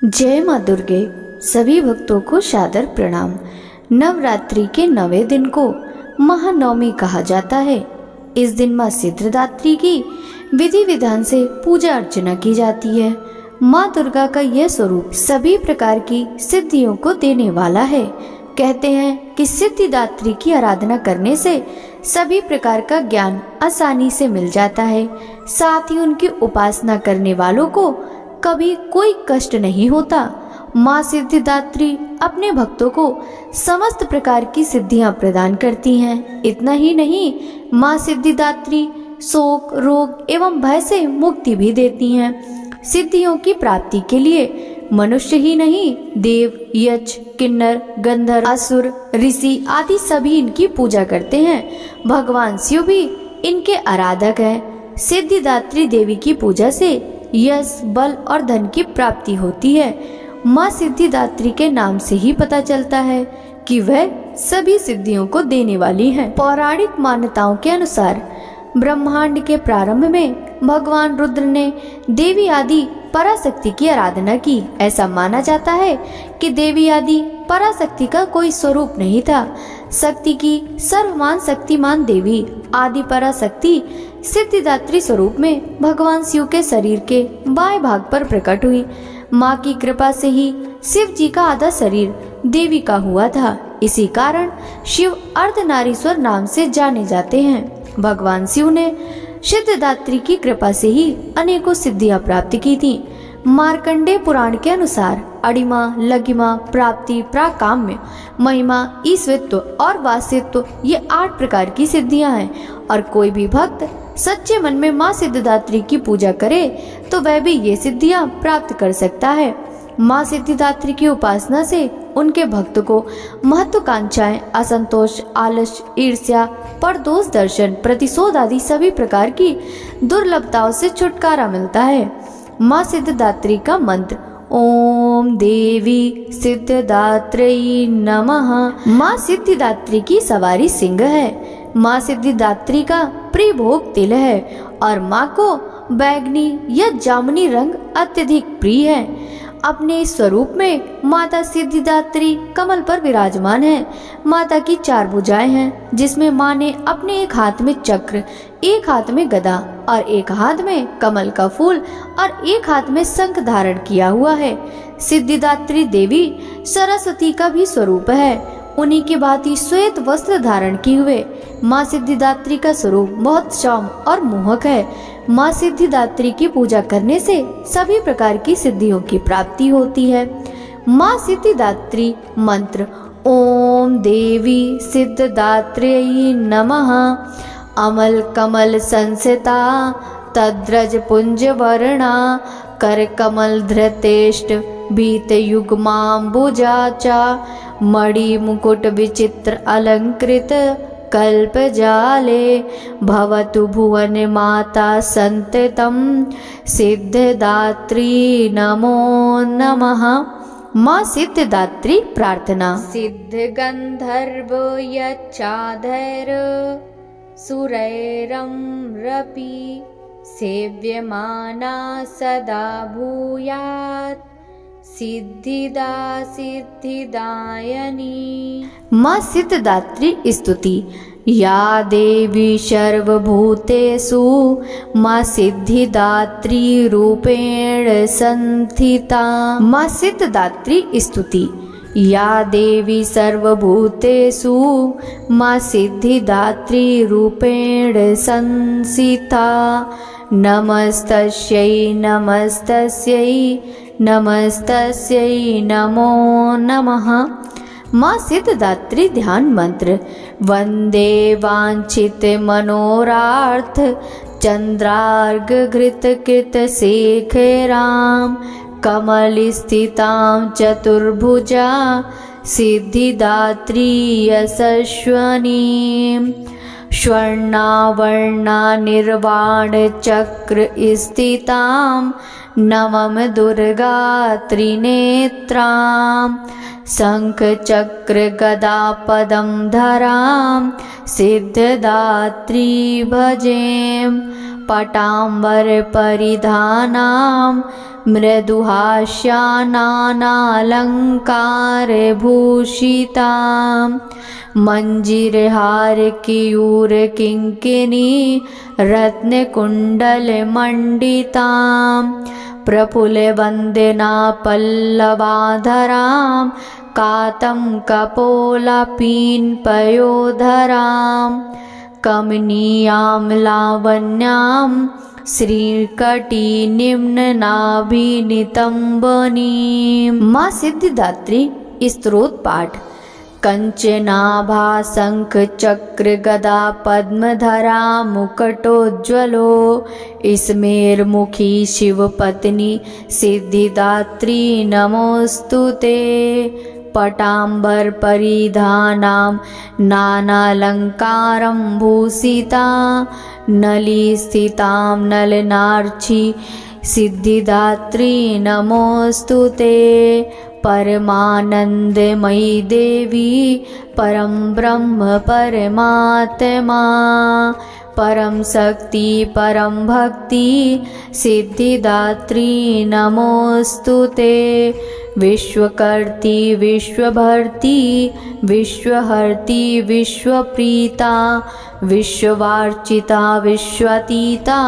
जय माँ दुर्गे। सभी भक्तों को सादर प्रणाम। नवरात्रि के 9वें दिन को महानवमी कहा जाता है। इस दिन माँ सिद्धिदात्री की विधि विधान से पूजा अर्चना की जाती है। माँ दुर्गा का यह स्वरूप सभी प्रकार की सिद्धियों को देने वाला है। कहते हैं कि सिद्धिदात्री की आराधना करने से सभी प्रकार का ज्ञान आसानी से मिल जाता है। साथ ही उनकी उपासना करने वालों को कभी कोई कष्ट नहीं होता। माँ सिद्धिदात्री अपने भक्तों को समस्त प्रकार की सिद्धियां प्रदान करती हैं। इतना ही नहीं, माँ सिद्धिदात्री शोक, रोग एवं भय से मुक्ति भी देती हैं। सिद्धियों की प्राप्ति के लिए मनुष्य ही नहीं, देव, यक्ष, किन्नर, गंधर्व, असुर, ऋषि आदि सभी इनकी पूजा करते हैं। भगवान शिव भी इनके आराधक हैं। सिद्धिदात्री देवी की पूजा से यश, बल और धन की प्राप्ति होती है। माँ सिद्धिदात्री के नाम से ही पता चलता है कि वह सभी सिद्धियों को देने वाली है। पौराणिक मान्यताओं के अनुसार ब्रह्मांड के प्रारंभ में भगवान रुद्र ने देवी आदि पराशक्ति की आराधना की। ऐसा माना जाता है कि देवी आदि पराशक्ति का कोई स्वरूप नहीं था। शक्ति की सर्वमान शक्तिमान देवी आदि पराशक्ति सिद्धिदात्री स्वरूप में भगवान शिव के शरीर के बाएं भाग पर प्रकट हुई। माँ की कृपा से ही शिव जी का आधा शरीर देवी का हुआ था। इसी कारण शिव अर्धनारीश्वर नाम से जाने जाते हैं। भगवान शिव ने सिद्धिदात्री की कृपा से ही अनेकों सिद्धियां प्राप्त की थी। मार्कंडेय पुराण के अनुसार अणिमा, लघिमा, प्राप्ति, प्राकाम्य, महिमा, ईश्वरत्व और वासित्व ये 8 प्रकार की सिद्धियां हैं। और कोई भी भक्त सच्चे मन में माँ सिद्धिदात्री की पूजा करे तो वह भी ये सिद्धियां प्राप्त कर सकता है। माँ सिद्धिदात्री की उपासना से उनके भक्त को महत्वाकांक्षाएं, असंतोष, आलस्य, ईर्ष्या, परदोष दर्शन, प्रतिशोध आदि सभी प्रकार की दुर्लभताओं से छुटकारा मिलता है। माँ सिद्धिदात्री का मंत्र ओम देवी सिद्धिदात्री नमः। माँ सिद्धिदात्री की सवारी सिंह है। माँ सिद्धिदात्री का प्रिय भोग तिल है और माँ को बैगनी या जामुनी रंग अत्यधिक प्रिय है। अपने इस स्वरूप में माता सिद्धिदात्री कमल पर विराजमान है। माता की 4 भुजाएं हैं, जिसमें माँ ने अपने एक हाथ में चक्र, एक हाथ में गदा और एक हाथ में कमल का फूल और एक हाथ में शंख धारण किया हुआ है। सिद्धिदात्री देवी सरस्वती का भी स्वरूप है। उन्हीं की भांति श्वेत वस्त्र धारण किए हुए माँ सिद्धिदात्री का स्वरूप बहुत सौम्य और मोहक है। माँ सिद्धिदात्री की पूजा करने से सभी प्रकार की सिद्धियों की प्राप्ति होती है। माँ सिद्धिदात्री मंत्र ओम देवी सिद्धिदात्र्यै नमः। अमल कमल संसिता तद्रज पुंज वर्णा कर कमल धृतेष्ट भीत युग्मांबुजा चा मणि मुकुट विचित्र अलंकृत कल्प जाले भवतु भुवन माता संततम सिद्धिदात्री नमो नमः। माँ सिद्धिदात्री प्रार्थना। सिद्ध गंधर्व यच्चाधर सुरैरं रपि सेव्यमाना सदा भूयात् सिद्धिदा सिद्धिदायनी। माँ सिद्धिदात्री स्तुति। या देवी सर्वभूतेषु माँ सिद्धिदात्री रूपेण संस्थिता। माँ सिद्धिदात्री स्तुति। या देवी सर्वभूतेषु माँ सिद्धिदात्री रूपेण संस्थिता। नमस्तस्यै नमस्तस्यै नमस्तस्यै नमो नमः। माँ सिद्धिदात्री ध्यान मंत्र वंदे वांछित मनोरार्थ चंद्रार्घ घृत कृत शेखराम कमल स्थितां चतुर्भुजा सिद्धिदात्री यशस्विनीं स्वर्णावर्णा निर्वाण चक्र स्थितां नमः दुर्गा त्रिनेत्रां शंख चक्र गदा पदम धरां सिद्धिदात्री भजेम पटांबर परिधानां मृदुहास्यानालङ्कारभूषितां मञ्जीरहार केयूर किङ्किनी रत्नकुण्डलमण्डितां प्रफुल्लवन्दना पल्लवाधरां कातं कपोलपीनपयोधरां कमनीयां लावण्यां श्रीकटी निम्ननाभिनितम्बनीं। माँ सिद्धिदात्री स्तोत्र पाठ। कंचनाभा शंख चक्र गदा पद्मधरा मुकुटोज्ज्वलो स्मेरमुखी शिवपत्नी सिद्धिदात्री नमोस्तुते। पटाम्बर परिधानां नानालङ्कारं भूषिता नलिस्थितां नलनार्ची सिद्धिदात्री नमोस्तुते। परमानंदमयी देवी परम ब्रह्म परमात्मा परम शक्ति परम भक्ति सिद्धिदात्री नमोस्तुते। विश्वकर्ती विश्वभर्ती विश्वहर्ती विश्वप्रीता विश्ववार्चिता विश्वातीता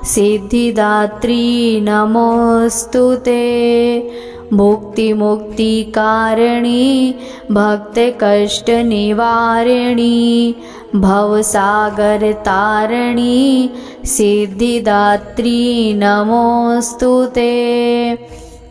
सिद्धिदात्री नमोस्तुते। मुक्ति मुक्ति कारिणी भक्त कष्ट निवारिणी भवसागर तारिणी सिद्धिदात्री नमोस्तुते।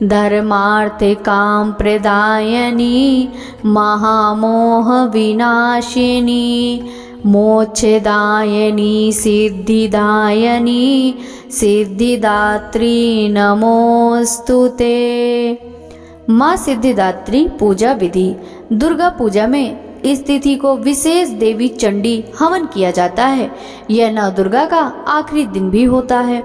धर्मार्थ काम प्रदायिनी महामोह विनाशिनी मोक्षदायिनी सिद्धिदायिनी सिद्धिदात्री नमोस्तुते। माँ सिद्धिदात्री पूजा विधि। दुर्गा पूजा में इस तिथि को विशेष देवी चंडी हवन किया जाता है। यह नव दुर्गा का आखिरी दिन भी होता है,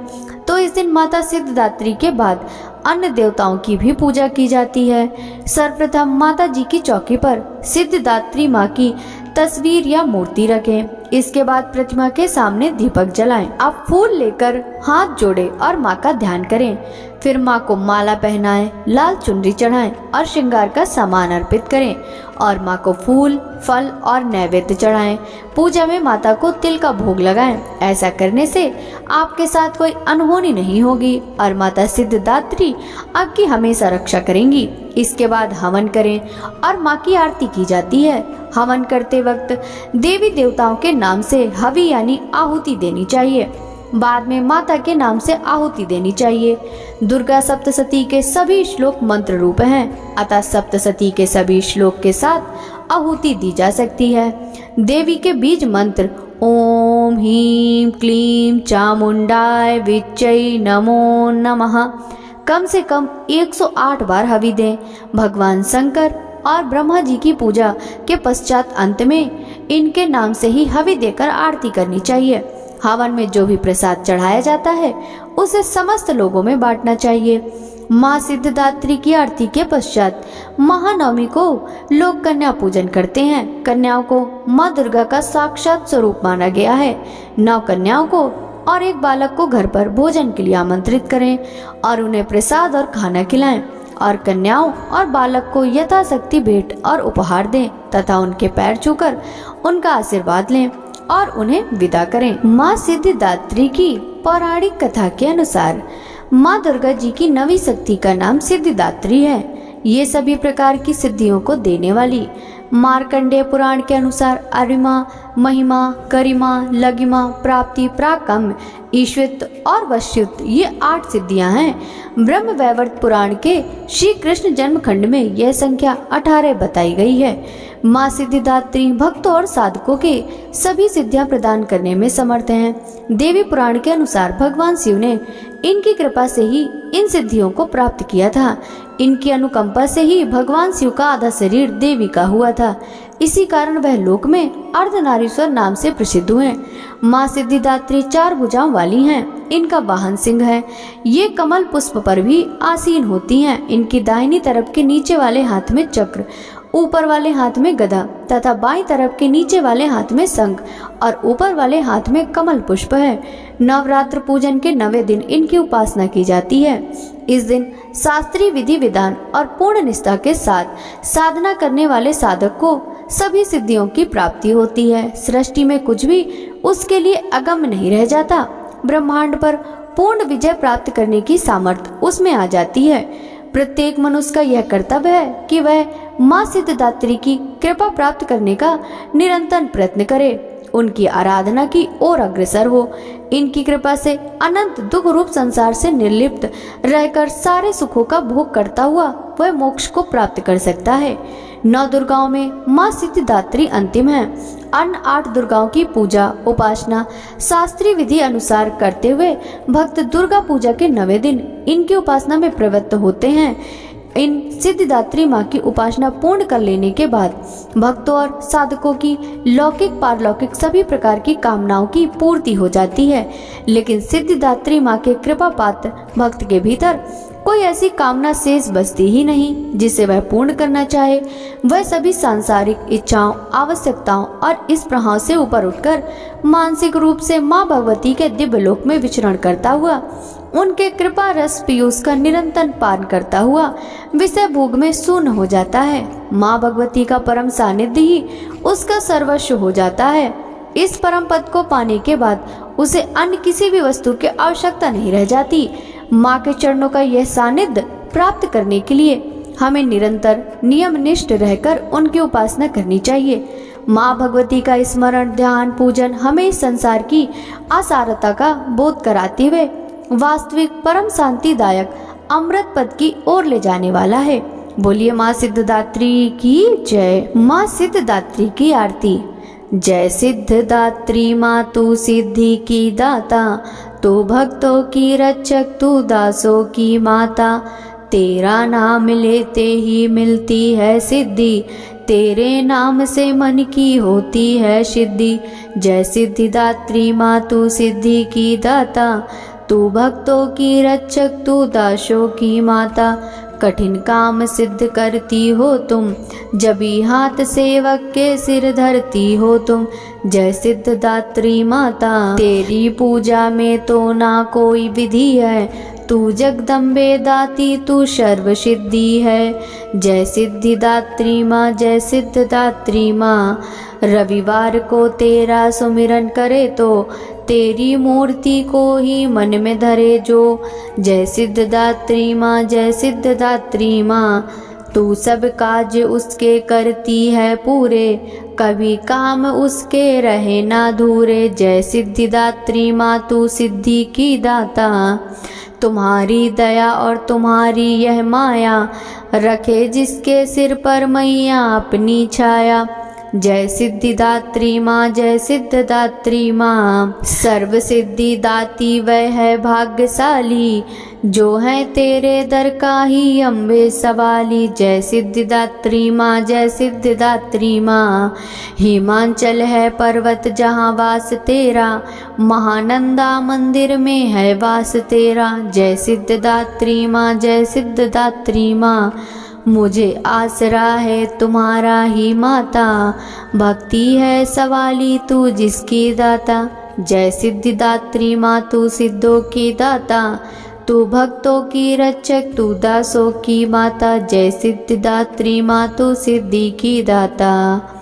तो इस दिन माता सिद्धिदात्री के बाद अन्य देवताओं की भी पूजा की जाती है। सर्वप्रथम माता जी की चौकी पर सिद्धिदात्री माँ की तस्वीर या मूर्ति रखें। इसके बाद प्रतिमा के सामने दीपक जलाएं। आप फूल लेकर हाथ जोड़ें और माँ का ध्यान करें। फिर माँ को माला पहनाएं, लाल चुनरी चढ़ाएं और श्रृंगार का सामान अर्पित करें और माँ को फूल फल और नैवेद्य चढ़ाएं। पूजा में माता को तिल का भोग लगाएं। ऐसा करने से आपके साथ कोई अनहोनी नहीं होगी और माता सिद्धिदात्री आपकी हमेशा रक्षा करेंगी। इसके बाद हवन करें और माँ की आरती की जाती है। हवन करते वक्त देवी देवताओं के नाम से हवि यानी आहुति देनी चाहिए। बाद में माता के नाम से आहुति देनी चाहिए। दुर्गा सप्तशती के सभी श्लोक मंत्र रूप हैं, अतः सप्तशती के सभी श्लोक के साथ आहुति दी जा सकती है। देवी के बीज मंत्र ओम ह्रीं क्लीं चामुंडाय विच्चै नमो नमः कम से कम 108 बार हवि दें। भगवान शंकर और ब्रह्मा जी की पूजा के पश्चात अंत में इनके नाम से ही हवि देकर आरती करनी चाहिए। हवन में जो भी प्रसाद चढ़ाया जाता है उसे समस्त लोगों में बांटना चाहिए। माँ सिद्धिदात्री की आरती के पश्चात महानवमी को लोग कन्या पूजन करते हैं। कन्याओं को माँ दुर्गा का साक्षात स्वरूप माना गया है। 9 कन्याओं को और 1 बालक को घर पर भोजन के लिए आमंत्रित करें और उन्हें प्रसाद और खाना खिलाएं और कन्याओं और बालक को यथाशक्ति भेंट और उपहार दें तथा उनके पैर छूकर उनका आशीर्वाद लें और उन्हें विदा करें। माँ सिद्धिदात्री की पौराणिक कथा के अनुसार माँ दुर्गा जी की 9वीं शक्ति का नाम सिद्धिदात्री है। ये सभी प्रकार की सिद्धियों को देने वाली। मार्कंडेय पुराण के अनुसार अरिमा महिमा गरिमा लगिमा प्राप्ति पराक्रम ईश्वरत्व और वश्यत्व ये 8 सिद्धियां हैं। ब्रह्म वैवर्त पुराण के श्री कृष्ण जन्मखंड में यह संख्या 18 बताई गई है। माँ सिद्धिदात्री भक्तों और साधकों के सभी सिद्धियां प्रदान करने में समर्थ हैं। देवी पुराण के अनुसार भगवान शिव ने इनकी कृपा से ही इन सिद्धियों को प्राप्त किया था। इनकी अनुकंपा से ही भगवान शिव का आधा शरीर देवी का हुआ था। इसी कारण वह लोक में अर्धनारीश्वर नाम से प्रसिद्ध हुए। माँ सिद्धिदात्री 4 भुजाओं वाली हैं। इनका वाहन सिंह है। ये कमल पुष्प पर भी आसीन होती हैं। इनकी दाहिनी तरफ के नीचे वाले हाथ में चक्र ऊपर वाले हाथ में गदा तथा बाईं तरफ के नीचे वाले हाथ में शंख और ऊपर वाले हाथ में कमल पुष्प है। नवरात्र पूजन के 9वें दिन इनकी उपासना की जाती है। इस दिन शास्त्रीय विधि विधान और पूर्ण निष्ठा के साथ साधना करने वाले साधक को सभी सिद्धियों की प्राप्ति होती है। सृष्टि में कुछ भी उसके लिए अगम्य नहीं रह जाता। ब्रह्मांड पर पूर्ण विजय प्राप्त करने की सामर्थ्य उसमें आ जाती है। प्रत्येक मनुष्य का यह कर्तव्य है कि वह माँ सिद्धिदात्री की कृपा प्राप्त करने का निरंतर प्रयत्न करे, उनकी आराधना की ओर अग्रसर हो। इनकी कृपा से अनंत दुख रूप संसार से निर्लिप्त रहकर सारे सुखों का भोग करता हुआ वह मोक्ष को प्राप्त कर सकता है। 9 दुर्गाओं में माँ सिद्धिदात्री अंतिम है। अन्य 8 दुर्गाओं की पूजा उपासना शास्त्रीय विधि अनुसार करते हुए भक्त दुर्गा पूजा के 9वें दिन इनकी उपासना में प्रवृत्त होते हैं। इन सिद्धिदात्री माँ की उपासना पूर्ण कर लेने के बाद भक्तों और साधकों की लौकिक पारलौकिक सभी प्रकार की कामनाओं की पूर्ति हो जाती है। लेकिन सिद्धिदात्री माँ के कृपा पात्र भक्त के भीतर कोई ऐसी कामना शेष बचती ही नहीं जिसे वह पूर्ण करना चाहे। वह सभी सांसारिक इच्छाओं आवश्यकताओं और इस प्रभाव से ऊपर उठकर मानसिक रूप से माँ भगवती के दिव्य लोक में विचरण करता हुआ उनके कृपा रस पीयूष का निरंतर पान करता हुआ विषय भोग में शून्य हो जाता है। माँ भगवती का परम सानिध्य ही उसका सर्वस्व हो जाता है। इस परम पद को पाने के बाद उसे अन्य किसी भी वस्तु की आवश्यकता नहीं रह जाती। माँ के चरणों का यह सानिध्य प्राप्त करने के लिए हमें निरंतर नियमनिष्ठ रहकर उनकी उपासना करनी चाहिए। माँ भगवती का स्मरण ध्यान पूजन हमें इस संसार की असारता का बोध कराते हुए वास्तविक परम शांतिदायक अमृत पद की ओर ले जाने वाला है। बोलिए माँ सिद्धिदात्री की जय। माँ सिद्धिदात्री की आरती। जय सिद्धिदात्री माँ तू सिद्धि की दाता, तू भक्तों की रक्षक, तू दासों की माता। तेरा नाम लेते ही मिलती है सिद्धि, तेरे नाम से मन की होती है सिद्धि। जय सिद्धिदात्री माँ तू सिद्धि की दाता, तू भक्तों की रक्षक, तू दासों की माता। कठिन काम सिद्ध करती हो तुम, जभी हाथ सेवक के सिर धरती हो तुम। जय सिद्धिदात्री माता, तेरी पूजा में तो ना कोई विधि है, तू जगदम्बे दाती तू सर्व सिद्धि है। जय सिद्धिदात्री माँ, जय सिद्धिदात्री माँ। रविवार को तेरा सुमिरन करे तो तेरी मूर्ति को ही मन में धरे जो। जय सिद्धिदात्री माँ, जय सिद्धिदात्री माँ। तू सब काज उसके करती है पूरे, कभी काम उसके रहे ना धूरे। जय सिद्धिदात्री माँ तू सिद्धि की दाता, तुम्हारी दया और तुम्हारी यह माया, रखे जिसके सिर पर मैया अपनी छाया। जय सिद्धिदात्री माँ, जय सिद्धिदात्री माँ। सर्व सिद्धि दाती वह है भाग्यशाली, जो है तेरे दर का ही अम्बे सवाली। जय सिद्धिदात्री माँ, जय सिद्धिदात्री माँ। हिमांचल है पर्वत जहाँ वास तेरा, महानंदा मंदिर में है वास तेरा। जय सिद्धिदात्री माँ, जय सिद्धिदात्री माँ। मुझे आसरा है तुम्हारा ही माता, भक्ति है सवाली तू जिसकी दाता। जय सिद्धिदात्री माँ तू सिद्धों की दाता, तू भक्तों की रक्षक, तू दासों की माता। जय सिद्धिदात्री माँ तू सिद्धि की दाता।